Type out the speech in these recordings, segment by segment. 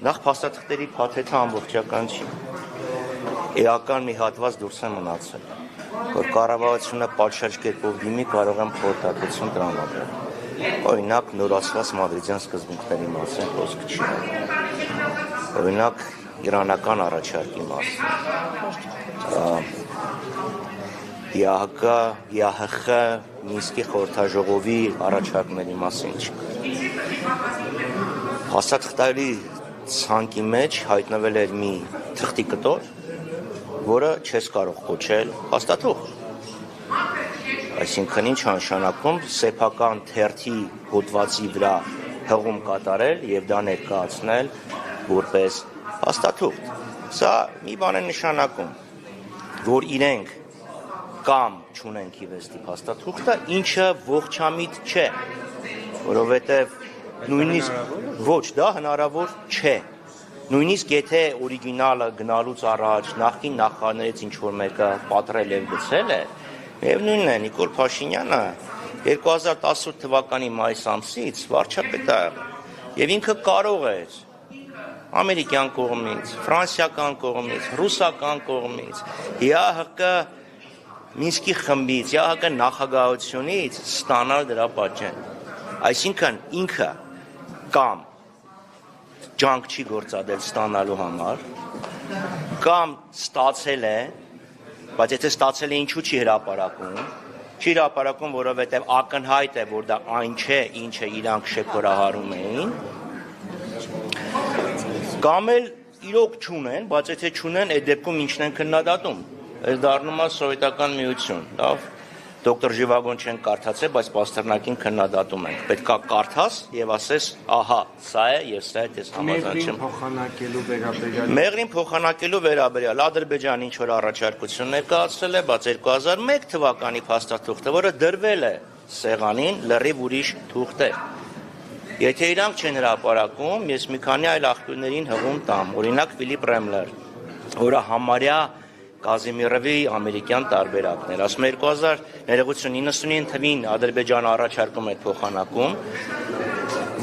Նախ փաստաթղթերի փաթեթը ամբողջական չի։ Էական մի հատված դուրս է մնացել, որ կառավարությունը պատշաճ կերպով դիմի կարող են խորհրդատվություն տրամադրել։ Օրինակ նորացված մադրիդյան սկզբունքների մասին խոսք չի։ Օրինակ իրանական առաջարկի մասին։ ՀՀ Մինսկի խորհրդաժողովի առաջարկների մասին չկա։ Փաստաթղթերի ցանկի մեջ հայտնվել էր մի թղթի կտոր, որը չես կարող կոչել փաստաթուղթ։ Այսինքն ինչ նշանակում սեփական թերթի հոդվածի վրա հղում կատարել եւ դա ներկայացնել որպես փաստաթուղթ։ Սա մի բան է նշանակում, որ իրենք կամ չունեն քիվեստի փաստաթուղթը, ինչը ողջամիտ չէ, որովհետեւ նույնիսկ ոչ դա հնարավոր չէ։ Նույնիսկ եթե օրիգինալը գնալուց առաջ նախկին նախարարներից ինչ որ մեկը պատրել եւ գցել է, միևնույնն է Նիկոլ Փաշինյանը 2018 թվականի մայիս ամսից վարչապետ է եւ ինքը կարող էր ամերիկյան կողմից, ֆրանսիական կողմից, ռուսական կողմից, ՀՀԿ Մինսկի խմբից, ՀՀԿ նախագահությունից ստանալ դրա պատճեն։ Այսինքն ինքը կամ ջանք չի գործադրել ստանալու համար, կամ ստացել է, բայց եթե ստացել է ինչու չի հրապարակում, որովհետև ակնհայտ է, որ դա այն չէ, ինչը իրանք շեփորահարում էին, կամ էլ իրոք չունեն, բայց եթե չունեն, այդ դեպքում ինչն են քննադատում։ Այս դառնում է սովետական միություն, լավ, դոկտոր Ժիվագոն չեն կարդացել, բայց Պաստեռնակին քննադատում ենք։ Պետքա կարդաս եւ ասես, ահա, սա է եւ սա է, դες համաձայն չեմ։ Մեղրին փոխանակելու վերաբերյալ Ադրբեջանը ինչ որ առաջարկություն ներկայացրել է, բայց 2001 թվականի փաստաթուղթը, որը դրվել է սեղանին, լրիվ ուրիշ թուղթ է։ Եթե իրանք չեն հրապարակում, ես մի քանի այլ աղբյուրներին հղում տամ, օրինակ Ֆիլիպ Ռեմլեր, որը համարյա Կազիմիրովի ամերիկյան տարբերակներ, ասում 2099 թվին Ադրբեջանը առաջարկում է փոխանակում,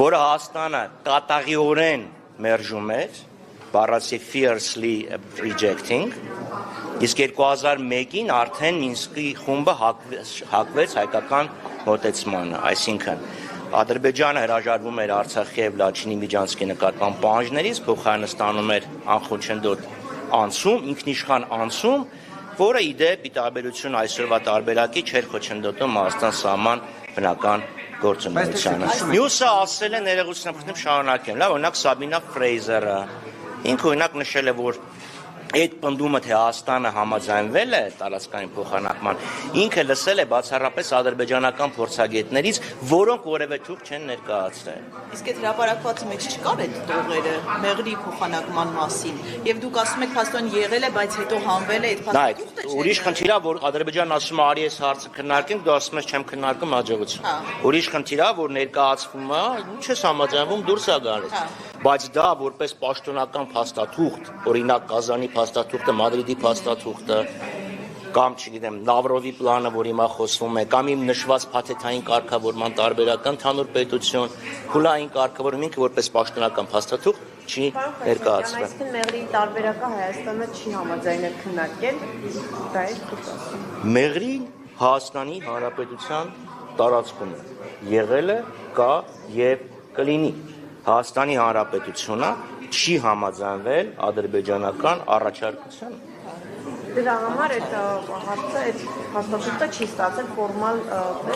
որը Հայաստանը կատաղիորեն մերժում էր, բառացի fiercely rejecting, իսկ 2001-ին արդեն Մինսկի խումբը հակվեց հայկական մոտեցմանը, այսինքն Ադրբեջանը հրաժարվում էր Արցախի եւ Լաչինի Միջանցքի նկատմամբ պահանջներից, փոխարենը ստանում էր անխոչնդոտ անցում, ինքնիշխան անցում, որը իդեպ ի տարբերություն այսօրվա տարբերակի չէր խոչընդոտում Հայաստան սահման բնական գործունեությանը։ Մյուսը ասել է ներողություն շարունակեմ, լավ, օրինակ Սաբինա Ֆրեյզերը, ինքը օրինակ նշել է, որ այդ պնդումը թե Հայաստանը համաձայնվել է տարածքային փոխանակման, ինքը լսել է բացառապես ադրբեջանական փորձագետներից, որոնք որևէ թուղթ չեն ներկայացրել։ Իսկ այդ հրապարակվածի մեջ չկար այդ տողերը մեղրի փոխանակման մասին, եւ դուք ասում եք փաստորեն եղել է, բայց հետո հանվել է այդ փաստաթուղթը։ Ուրիշ խնդիր է, որ Ադրբեջանն ասում է արի այս հարցը քննարկենք, դու ասում ես չեմ քննարկում, հաջողություն։ Ուրիշ խնդիր է, որ ներկայացվում է, ինչ ես համաձայնվում, դուրս է գալիս։ Բայց դա որպես պաշտոնական փաստաթուղթ, օրինակ Կազանի փաստաթուղթը, Մադրիդի փաստաթուղթը, կամ չգիտեմ, Լավրովի պլանը, որ հիմա խոսվում է, կամ իմ նշված փաթեթային կարգավորման տարբերական ընդհանուր պետություն, փուլային կարգավորում, ինքը որպես պաշտոնական փաստաթուղթ չի ներկայացվել։ Այսինքն մեղրի տարբերակը Հայաստանը չի համաձայնել քննարկել, դա է դուք ասում։ Մեղրին Հայաստանի Հանրապետության տարածքում է եղել է, կա եւ կլինի։ Հայաստանի Հանրապետությունը չի համաձայնվել ադրբեջանական առաջարկությանը։ Դրա համար այդ հարցը, այդ փաստաթուղթը չի ստացել ֆորմալ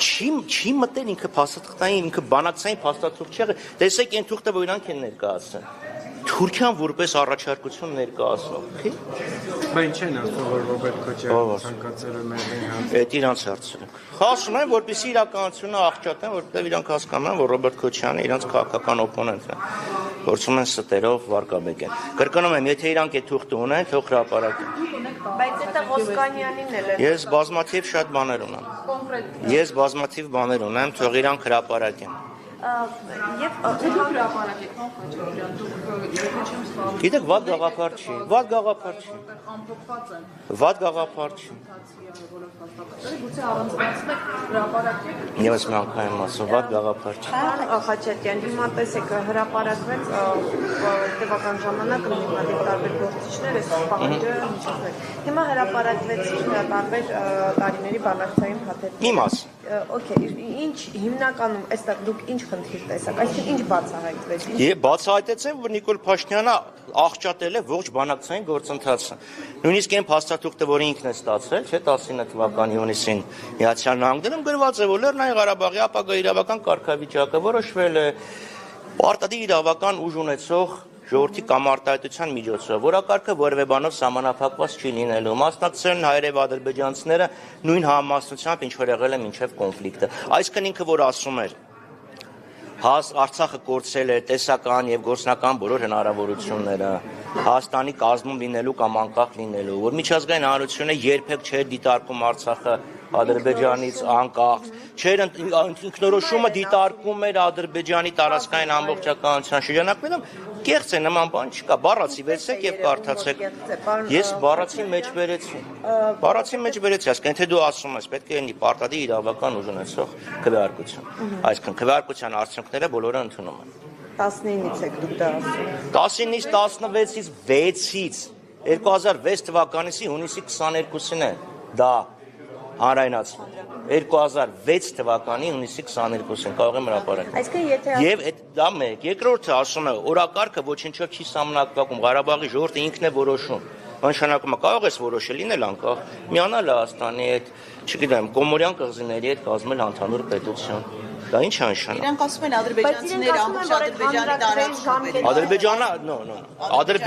չի մտել ինքը փաստաթղթային, ինքը բանակցային փաստաթուղթ չէ։ Տեսեք այն թուղթը, որ իրանք են ներկայացրել։ Թուրքիան որպես առաջարկություն ներկայացնող։ Բայց ինչ են ասում, որ Ռոբերտ Քոչարյանը ցանկացել է մեղրին հանձնել։ Այդ իրանց հարցը։ Ասում են, որպեսզի իրականությունը աղճատեն, որովհետև իրանք հասկանում են, որ Ռոբերտ Քոչարյանը իրանց քաղաքական օպոնենտն է։ Փորձում են ստերով վարկաբեկեն։ Կրկնում եմ, եթե իրանք այդ թուղթը ունեն, թող հրապարակեն։ Բայց դա Ոսկանյանին էլ է։ Ես բազմաթիվ շատ բաներ ունեմ։ Ես բազմաթիվ բաներ ունեմ, թող իրանք հրապարակեն։ Եվ Գիտեք, վատ գաղափար չի, վատ գաղափար չի։ Վատ գաղափար չի։ Ես մի անգամ եմ ասում, վատ գաղափար չի։ Խաչատյան, հիմա տեսեք հրապարակվեց հետևական ժամանակ հիմնադիր տարբեր գործիչներ այս պահանջը միջոցներ։ Հիմա հրապարակվեցին տարբեր տարիների բանակցային փաթեթներ։ Իմաս։ Okay, ինչ հիմնականում այստեղ դուք ինչ խնդիր տեսաք, այսինքն ինչ բացահայտվեց։ Եվ բացահայտեցին, որ Նիկոլ Փաշինյանը աղճատել է ողջ բանակցային գործընթացը։ Նույնիսկ այն փաստաթուղթը, որը ինքն է ստացել, չէ, 19 թվականի հունիսին Միացյալ Նահանգներում գրված է, որ Լեռնային Ղարաբաղի ապագա իրավական կարգավիճակը որոշվել է պարտադիր իրավական ուժ ունեցող ժողովրդի կամ արտահայտության միջոցով, որակարգը որևէ բանով սահմանափակված չի լինելու, մասնակցել են հայերև ադրբեջանցիները նույն համամասնությամբ, ինչ որ եղել է մինչև կոնֆլիկտը։ Այսինքն ինքը որ ասում էր, Արցախը կորցրել է տեսական եւ գործնական բոլոր հնարավորությունները Հայաստանի կազմում լինելու կամ անկախ լինելու, որ միջազգային հանրությունը երբեք չէր դիտարկում Արցախը Ադրբեջանից անկախ, չէր ինքնորոշումը դիտարկում էր Ադրբեջանի տարածքային ամբողջականության շրջանակներում, կեղծ է նման բան չկա, բառացի վերցեք եւ կարդացեք։ Ես բառացի մեջ վերեցի, այսինքն թե դու ասում ես, պետք է լինի պարտադիր իրավական ուժ ունեցող քվեարկություն, այսինքն քվեարկության արդյունքները բոլորը ընդունում են։ 19-ից եք դուք դա ասում։ 19-ից 16-ից 6-ից 2006 թվականից հունիսի 22-ին է դա հանրայնացվում 2006 թվականի հունիսի 22-ին կարող եմ հրապարակել։ Այսինքն եթե Եվ դա մեկ, երկրորդը ասում է, օրակարգը ոչինչով չի սահմանափակում, Ղարաբաղի ժողովուրդը ինքն է որոշում։ Նշանակումը կարող ես որոշել լինել անկախ, միանալ Հայաստանի հետ, չգիտեմ, Կոմորյան կղզիների հետ կազմել ընդհանուր պետություն։ Դա ինչ է նշանակում։ Իրանք ասում են ադրբեջանցիները ամբողջ Ադրբեջանի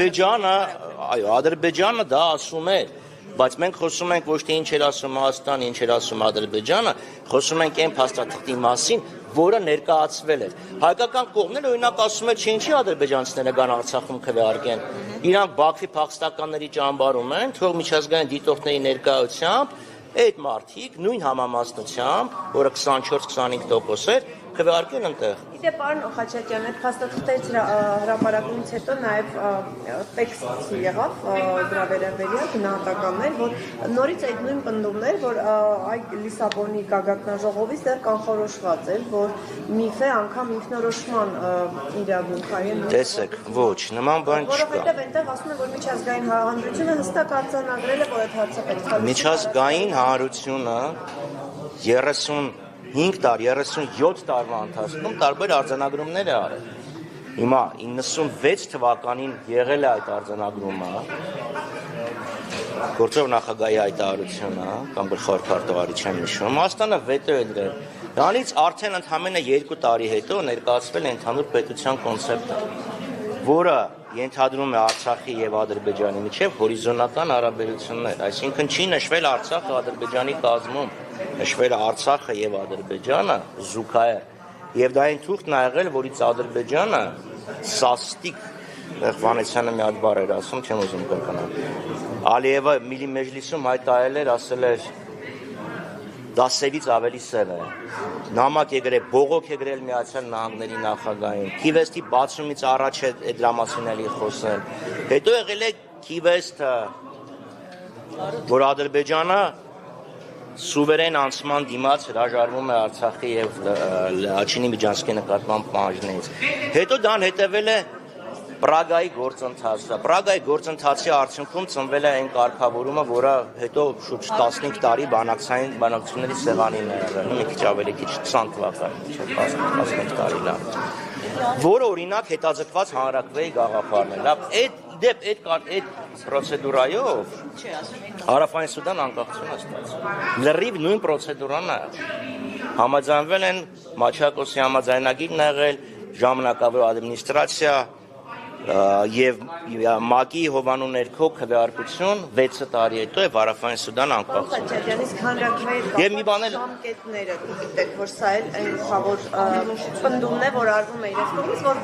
տարածքում։ Ադրբեջանը դա ասում է, բայց մենք խոսում ենք ոչ թե ինչ էր ասում Հայաստանը, ինչ էր ասում Ադրբեջանը, խոսում ենք այն փաստաթղթի մասին, որը ներկայացվել էր։ Հայկական կողմն օրինակ ասում էր, ինչի ադրբեջանցիները կան Արցախում քվեարկեն։ Իրանք Բաքվի փախստականների ճամբարում են, թող միջազգային դիտորդների ներկայությամբ այդ մարդիկ նույն համամասնությամբ, որը 24-25% էր, քվեարկեն այնտեղ։ Իդե պարոն Խաչատյան, այդ փաստաթղթերից հրապարակումից հետո նաև տեքստ եղավ դրա վերաբերյալ գնահատականներ, որ նորից այդ նույն պնդումներ, որ այ Լիսաբոնի գագաթնաժողովից դեռ կանխորոշված էր, որ միֆը անգամ ինքնորոշման իրավունք է։ Տեսեք, ոչ, նման բան չկա։ Որովհետև այնտեղ ասում են, որ միջազգային հանրությունը հստակ արձանագրել է, որ այդ հարցը պետք է Միջազգային հանրությունը 35 տարի, 37 տարվա ընթացքում տարբեր արձանագրումներ է արել։ Հիմա 96 թվականին եղել է այդ արձանագրումը, գործող նախագահի հայտարարությունը կամ գլխավոր քարտուղարի չեմ նշում, Հայաստանը վետո է դրել։ Դրանից արդեն ընդամենը 2 տարի հետո ներկայացվել է ընդհանուր պետության կոնցեպտը, որը ենթադրում է Արցախի եւ Ադրբեջանի միջև հորիզոնական հարաբերություններ, այսինքն չի նշվել Արցախը Ադրբեջանի կազմում, նշվել է Արցախը եւ Ադրբեջանը զուգահեռ, եւ դա այն թուղթն ա եղել, որից Ադրբեջանը սաստիկ Վանեցյանը մի հատ բառ էր ասում, չեմ ուզում կրկնալ։ Ալիևը Միլի մեջլիսում հայտարարել էր, ասել էր դա սևից ավելի սև է։ Նամակ է գրել, բողոք է գրել Միացյալ Նահանգների նախագահին։ Քիվեստի բացումից առաջ է դրա մասին էլի խոսել։ Հետո եղել է Քիվեստը, որ Ադրբեջանը սուվերեն անցման դիմաց հրաժարվում է Արցախի եւ Լաչինի Միջանցքի նկատմամբ պահանջներից։ Հետո դրան հետևել է Պրագայի գործընթացը։ Պրագայի գործընթացի արդյունքում ծնվել է այն կարգավորումը, որը հետո շուրջ 15 տարի բանակցությունների սեղանին է եղել, մի քիչ ավելի քիչ 20 թվականի, չէ, 15 տարի լավ։ Որը օրինակ հետաձգված հանրաքվեի գաղափարն է։ Լավ, այդ պրոցեդուրայով Հարավային Սուդան անկախություն է ստացել։ Լրիվ նույն պրոցեդուրան է։ Համաձայնվել են Մաչակոսի համաձայնագիրն ա եղել, ժամանակավոր ադմինիստրացիա եւ ՄԱԿ-ի հովանու ներքո քվեարկություն 6 տարի հետո է Հարավային Սուդան անկախություն։ Խաչատյանից հանրաքվեի Եվ մի բան էլ ժամկետները գիտեք, որ սա էլ այն խավոր պնդումն է, որ արվում է իրենց կողմից, որ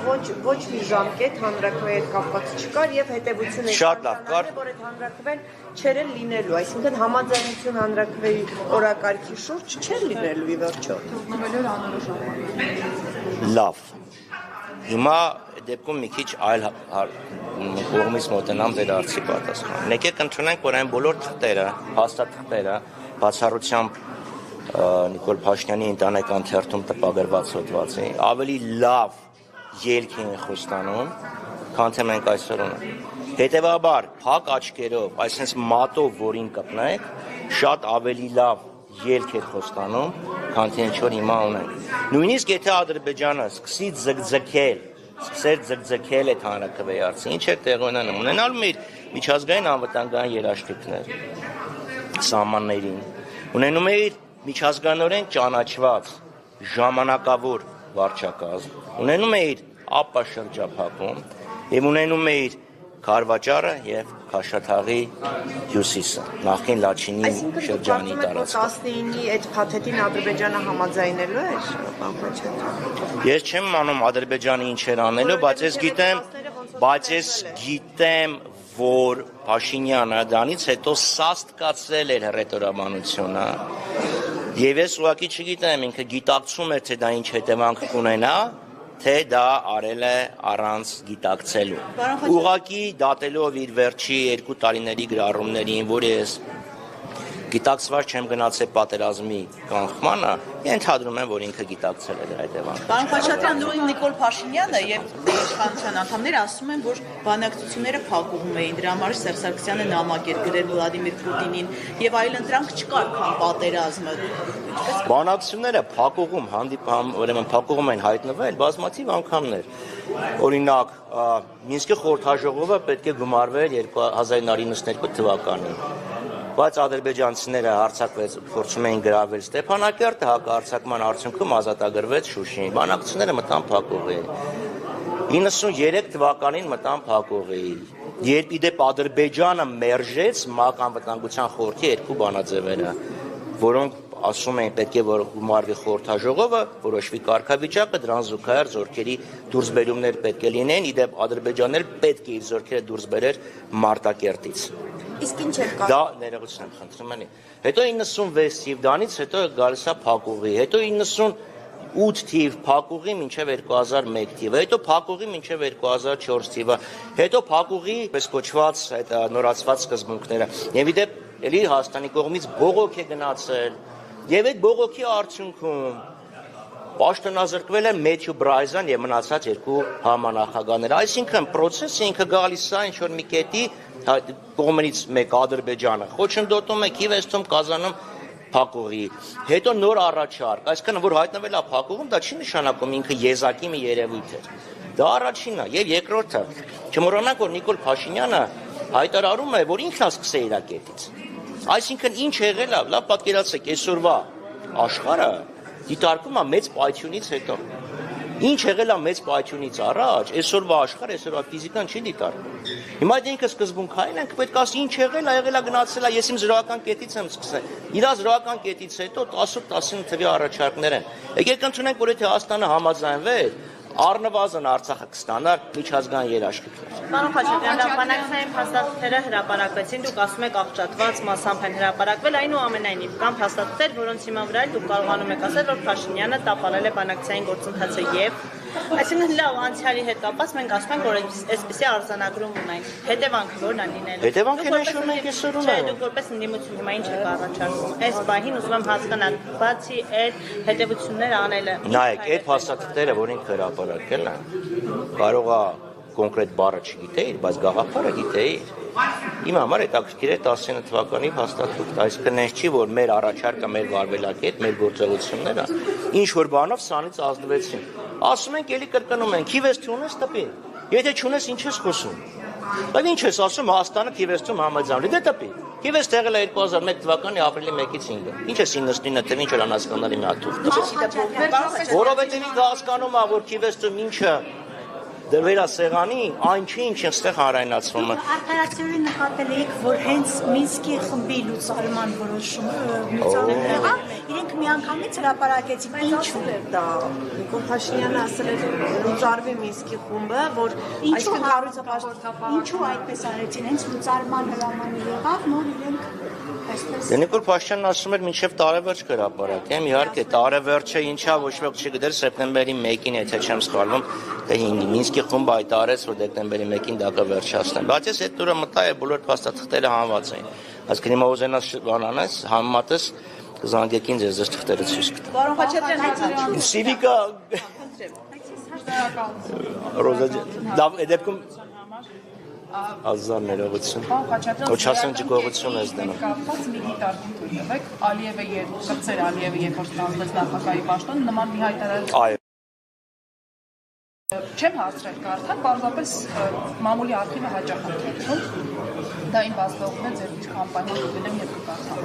ոչ մի ժամկետ հանրաքվեի հետ կապված չկար եւ հետեւությունը Շատ լավ կար, որ այդ հանրաքվեն չէր լինելու, այսինքն համաձայնություն հանրաքվեի օրակարգի շուրջ չէր լինելու ի վերջո։ Լավ։ Հիմա դեպքում մի քիչ այլ կողմից մոտենամ դեր արծի պատասխան։ Եկեք ընդունենք, որ այն բոլոր թղթերը, հաստատթղթերը, բացառությամբ Նիկոլ Փաշինյանի ընտանեկան թերթում տպագրված հոդվածի, ավելի լավ ելք են խոստանում, քան թե մենք այսօր ունենք։ Հետևաբար, փակ աչքերով, այսպես մատով, որին կպնեք, շատ ավելի լավ ելք է խոստանում, քան թե ինչ որ հիմա ունենք։ Նույնիսկ եթե Ադրբեջանը սկսի ձգձգել այդ հանրաքվեի արծի, ինչ է տեղի ունենում, ունենալու իր միջազգային անվտանգային երաշխիքներ սահմաններին, ունենում է իր միջազգայինորեն ճանաչված ժամանակավոր վարչակազմ, ունենում է իր ԱՊԱ շրջափակում եւ ունենում է իր Քարվաճարը եւ Քաշաթաղի հյուսիսը, նախկին Լաչինի շրջանի տարածքը։ 19-ի այդ փաթեթին Ադրբեջանը համաձայնելու է, պարոն Խաչատրյան։ Ես չեմ անում Ադրբեջանը ինչ էր անելու, բայց ես գիտեմ, որ Փաշինյանը դրանից հետո սաստկացրել էր հռետորաբանությունը։ Եվ ես ուղղակի չգիտեմ, ինքը գիտակցում էր, թե դա ինչ հետևանք կունենա, թե դա արել է առանց գիտակցելու։ Ուղղակի դատելով իր վերջի 2 տարիների գրառումներին, որ ես գիտակցված չեմ գնացել պատերազմի կանխմանը, ենթադրում եմ, որ ինքը գիտակցել է դրա հետևանքը։ Պարոն Խաչատրյան, նույն Նիկոլ Փաշինյանը եւ իշխանության անդամները ասում են, որ բանակցությունները փակուղում էին, դրա համար Սերժ Սարգսյանը նամակ էր գրել Վլադիմիր Պուտինին եւ այլընտրանք չկար, քան պատերազմը։ Բանակցությունները փակուղում ուրեմն փակուղում են հայտնվել բազմաթիվ անգամներ։ Օրինակ, Մինսկի խորհրդաժողովը պետք է գումարվեր 1992 թվականին։ Բայց ադրբեջանցիները հարձակվեց, փորձում էին գրավել Ստեփանակերտը, հակահարձակման արդյունքում ազատագրվեց Շուշին։ Բանակցությունները մտան փակուղի։ 93 թվականին մտան փակուղի։ Երբ իդեպ Ադրբեջանը մերժեց ՄԱԿ անվտանգության խորհրդի 2 բանաձևերը, որոնք ասում էին պետք է որ գումարվի խորհրդաժողովը, որոշվի կարգավիճակը, դրան զուգահեռ զորքերի դուրսբերումներ պետք է լինեն, իդեպ Ադրբեջանն էլ պետք է իր զորքերը դուրս բերեր Մարտակերտից։ Իսկ ինչ է կա։ Դա ներողություն եմ խնդրում եմ։ Հետո 96 թիվ դանից հետո գալիս է փակուղի, հետո 98 թիվ փակուղի մինչև 2001 թիվը, հետո փակուղի մինչև 2004 թիվը, հետո փակուղի պես կոչված այդ նորացված սկզբունքները։ Եվ իդեպ էլի Հայաստանի կողմից բողոք է գնացել, եւ այդ բողոքի արդյունքում պաշտոնազրկվել են Մեթյու Բրայզան եւ մնացած 2 համանախագահները։ Այսինքն process-ը ինքը գալիս է ինչ որ մի կետի կողմերից մեկ Ադրբեջանը խոչընդոտում է, Քիվեստում, Կազանում փակուղի, հետո նոր առաջարկ, այսինքն որ հայտնվել է փակուղում, դա չի նշանակում ինքը եզակի մի երևույթ է։ Դա առաջինն է եւ երկրորդը։ Չմոռանանք, որ Նիկոլ Փաշինյանը հայտարարում է, որ ինքն է սկսել իր կետից։ Այսինքն ինչ եղել է, լավ պատկերացրեք, այսօրվա աշխարհը դիտարկում է մեծ պայթյունից հետո։ Ինչ եղել է մեծ պայթյունից առաջ, այսօրվա աշխարհը, այսօրվա ֆիզիկան չի դիտարկում։ Հիմա դե ինքը սկզբունքային ենք, պետք է ասի ինչ եղել է գնացել է, ես իմ զրոական կետից եմ սկսել։ Իր զրոական կետից հետո 10-19 թվի առաջարկներ են։ Եկեք ընդունենք, որ եթե Հայաստանը համաձայնվեր, առնվազն Արցախը կստանար միջազգային երաշխիքներ։ Պարոն Խաչատրյան, բանակցային փաստաթղթերը հրապարակվեցին, դուք ասում եք աղճատված մասամբ են հրապարակվել, այնուամենայնիվ կան փաստաթղթեր, որոնց հիման վրա դուք կարողանում եք ասել, որ Փաշինյանը տապալել է բանակցային գործընթացը եւ այսինքն լավ անցյալի հետ կապված մենք ասում ենք, որ այսպեսի արձանագրում ունենք, հետևանքը որն է լինելու։ Հետևանքը նշում ենք այսօր ունենք։ Չէ, դուք որպես ընդդիմություն հիմա ինչ եք առաջարկում։ Այս բանին ուզում եմ հասկանալ, բացի այդ հետևություններ անելը։ Նայեք, այդ փաստաթղթերը, որ ինքը հրապարակել է, կարող է կոնկրետ բառը չգիտեիր, բայց գաղափարը գիտեիր։ Իմ համար հետաքրքիր է 19 թվականի փաստաթուղթ, այսինքն այս չի, որ մեր առաջարկը, մեր վարվելակետ, մեր գործողությունները ինչ որ բանով սանից ազդվեցին։ Ասում ենք, էլի կրկնում ենք, Քիվեստ ունես տպի։ Եթե չունես, ինչ ես խոսում։ Բայց ինչ ես ասում, Հայաստանը Քիվեստում համաձայնվի, դե տպի։ Քիվեստ եղել է 2001 թվականի ապրիլի 1-ից 5-ը։ Ինչ ես 99 թվին ինչ որ անհասկանալի մի հատ թուղթ։ Որովհետև ինքը հասկանում է, որ Քիվեստում ինչը դրվերա սեղանի, այն չի, ինչ այստեղ հարայնացվում է։ Արդարացիորեն նկատել եք, որ հենց Մինսկի խմբի լուծարման որոշումը եղավ, իրենք միանգամից հրապարակեցին, ինչու էր դա։ Նիկոլ Փաշինյանը ասել էր լուծարվի Մինսկի խումբը, որ ինչու այդպես արեցին, հենց լուծարման հրամանը եղավ, նոր իրենք Նիկոլ Փաշինյանն ասում էր մինչև տարեվերջ կհրապարակեմ, իհարկե տարեվերջը ինչա ոչ ոք չգիտեր սեպտեմբերի 1-ին, եթե չեմ սխալվում, թե 5-ին Մինսկի խումբը հայտարարեց, որ դեկտեմբերի 1-ին դա կվերջացնեն։ Բայց ես այդ օրը մտա եւ բոլոր փաստաթղթերը հանված էին։ Այսինքն հիմա ուզենաս բանանես, համեմատես կզանգեք ինձ ես թղթերը ցույց կտամ։ Պարոն Խաչատրյան, Սիվիկա Ռոզա լավ դեպքում ազար ներողություն Ոչ ասեն ջգողություն ես դնում Կապված մի դիտարկում թույլ տվեք Ալիևը կրծեր Ալիևը երբ որ ստանձնեց նախագահի պաշտոն նման մի հայտարարություն Այո Չեմ հասցրել կարդալ, պարզապես մամուլի արխիվը հաճախ ընթերցում, դա իմ բազդողն է ձեր դիրք անպայման ուտել եմ և կկարդամ։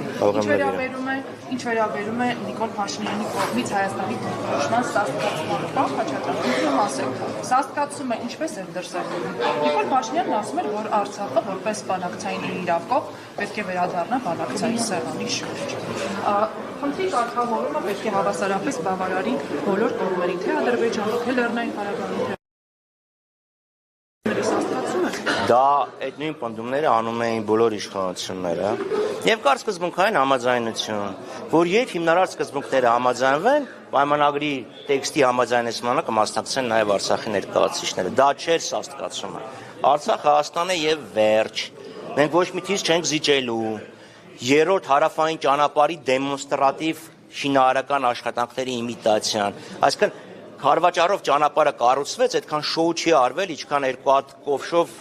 Ինչ վերաբերում է Նիկոլ Փաշինյանի կողմից Հայաստանի դիրքորոշման սաստկացմանը, պարոն Խաչատրյան, ինքնում ասեք, սաստկացումը ինչպես էր դրսևորվում։ Նիկոլ Փաշինյանն ասում էր, որ Արցախը որպես բանակցային իրավկող պետք է վերադառնա բանակցային սեղանի շուրջ։ Խնդրի կարգավորումը պետք է հավասարապես բավարարի բոլոր կողմերին, թե Ադրբեջանը, թե Լեռնային Ղարաբաղը, Դա այդ նույն պնդումները անում էին բոլոր իշխանությունները եւ կար սկզբունքային համաձայնություն, որ երբ հիմնարար սկզբունքները համաձայնվեն, պայմանագրի տեքստի համաձայնեցմանը կմասնակցեն նաեւ Արցախի ներկայացուցիչները։ Դա չէր սաստկացումը։ Արցախ Հայաստան է եւ վերջ։ Մենք ոչ մի թիվ չենք զիջելու։ Երրորդ հարավային ճանապարհի դեմոնստրատիվ շինարարական աշխատանքների իմիտացիան։ Այսինքն Քարվաճարով ճանապարհը կառուցվեց, այդքան շոու չի արվել, ինչքան երկու հատ կովշով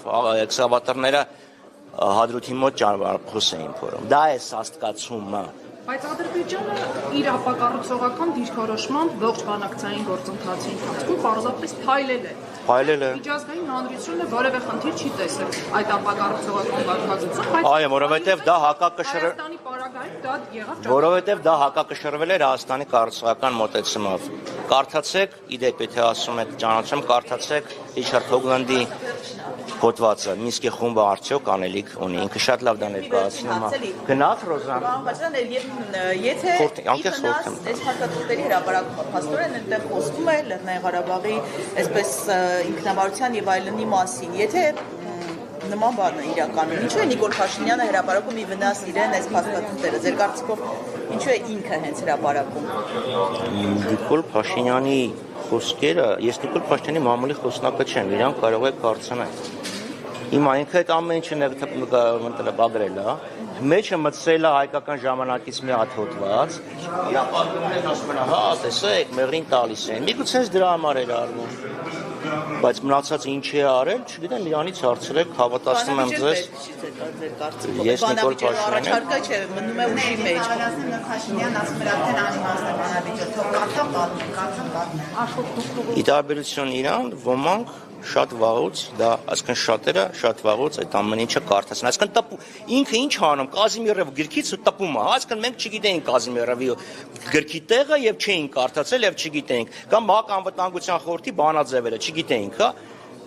էքսկավատորները հադրութի մոտ խոս էին փորում։ Դա է սաստկացումը։ Բայց Ադրբեջանը իր ապակառուցողական դիրքորոշման ողջ բանակցային գործընթացի ընթացքում պարզապես փայլել է։ Փայլել է։ Միջազգային հանրությունը որևէ խնդիր չի տեսել այդ ապակառուցողական վարկածություն, բայց Այո, որովհետև դա հակակշռ Հայաստանի պարագայում դա եղավ Որովհետև դա հակակշռվել էր Հայաստանի կառուցողական մոտեցումով։ Կարդացեք, իդեպ եթե ասում եք ճանաչում, կարդացեք Ռիչարդ Հոգլանդի հոդվածը Մինսկի խումբը արդյոք անելիք ունի, ինքը շատ լավ դա ներկայացնում է։ Գնաց Ռոզան։ Եթե իմանաս այս փաստաթղթերի հրապարակումը փաստորեն այնտեղ խոսվում է Լեռնային Ղարաբաղի այսպես ինքնավարության եւ այլնի մասին, եթե նման բանը իրականում ինչու է Նիկոլ Փաշինյանը հրապարակում ի վնաս իրեն այս փաստաթղթերը ձեր կարծիքով ինչու է ինքը հենց հրապարակում Նիկոլ Փաշինյանի խոսքերը ես Նիկոլ Փաշինյանի մամուլի խոսնակը չեմ իրան կարող է կարծնել Հիմա ինքը այդ ամեն ինչը բագրել է, մեջը մտցրել է հայկական ժամանակից մի հատ հոդված, իրան պատմում են ասում են, հա, տեսեք, մեղրին տալիս են, միգուցե դրա համար էր արվում, բայց մնացած ինչ է արել, չգիտեմ, իրանից հարցրեք, հավատացնում եմ ձեզ, ես Նիկոլ Փաշինյանը, չէ, մնում է ուժի մեջ, Փաշինյան ասում էր արդեն անիմաստ է բանավիճը, թող կարդամ պատմեն, ի տարբերություն իրան, ոմանք շատ վաղուց, դա այսքան շատերը շատ վաղուց այդ ամեն ինչը կարդացին, այսքան ինքը ինչ անում, Կազիմիրովի գրքից ու տպում է, այսքան մենք չգիտեինք Կազիմիրովի գրքի տեղը եւ չէինք կարդացել եւ չգիտեինք, կամ ՄԱԿ անվտանգության խորհրդի բանաձևերը չգիտեինք, հա,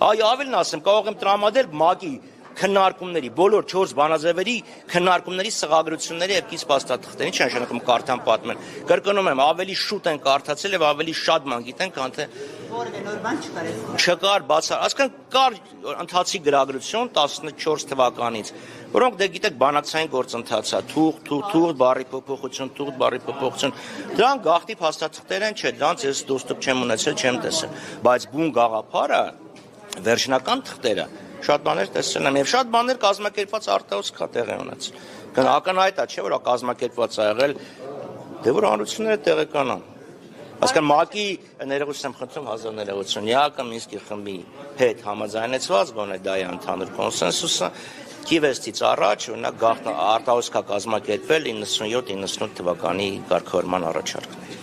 այ ավելին ասեմ, կարող եմ տրամադրել ՄԱԿ-ի քննարկումների, բոլոր 4 բանաձևերի քննարկումների սղագրությունների եւ կից փաստաթղթերի, ինչ նշանակում կարդան պատմեն։ Կրկնում եմ, ավելի շուտ են կարդացել եւ ավելի շատ բան գիտեն, քան թե որևէ նոր բան չկար այս չկար բացառ, այսինքն կար ընթացիկ գրագրություն 14 թվականից, որոնք դե գիտեք բանակցային գործընթաց է, թուղթ բառի փոփոխություն, դրանք գաղտնի փաստաթղթեր են, չէ, դրանց ես դոստուկ չեմ ունեցել, չեմ տեսել, բայց բուն գաղափարը, վերջնական թղթերը շատ բաներ տեսել եմ եւ շատ բաներ կազմակերպված արտահոսք է տեղի ունեցել։ Ակնհայտ է, չէ՞ որ կազմակերպված է եղել, դե որ հանրությունները տեղեկանան։ Այսինքն ՄԱԿ-ի ներողություն եմ խնդրում, հազար ներողություն, ԵԱԿ-ը Մինսկի խմբի հետ համաձայնեցված, գոնե դա է ընդհանուր կոնսենսուսը, Կիևստից առաջ, օրինակ արտահոսք է կազմակերպվել 97-98 թվականի կարգավորման առաջարկներ։